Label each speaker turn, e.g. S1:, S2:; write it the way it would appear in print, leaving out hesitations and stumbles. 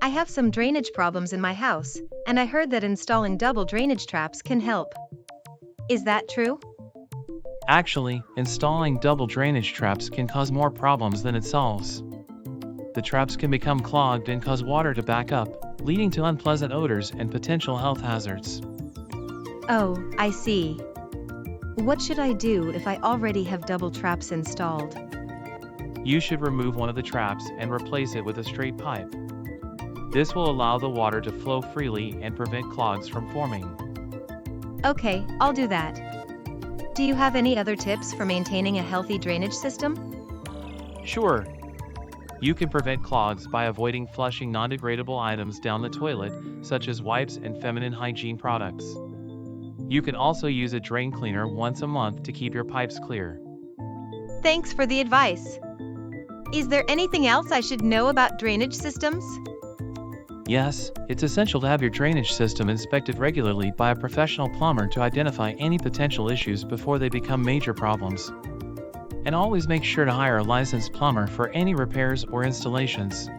S1: I have some drainage problems in my house, and I heard that installing double drainage traps can help. Is that true?
S2: Actually, installing double drainage traps can cause more problems than it solves. The traps can become clogged and cause water to back up, leading to unpleasant odors and potential health hazards.
S1: Oh, I see. What should I do if I already have double traps installed?
S2: You should remove one of the traps and replace it with a straight pipe. This will allow the water to flow freely and prevent clogs from forming.
S1: Okay, I'll do that. Do you have any other tips for maintaining a healthy drainage system?
S2: Sure. You can prevent clogs by avoiding flushing non-degradable items down the toilet, such as wipes and feminine hygiene products. You can also use a drain cleaner once a month to keep your pipes clear.
S1: Thanks for the advice. Is there anything else I should know about drainage systems?
S2: Yes, it's essential to have your drainage system inspected regularly by a professional plumber to identify any potential issues before they become major problems. And always make sure to hire a licensed plumber for any repairs or installations.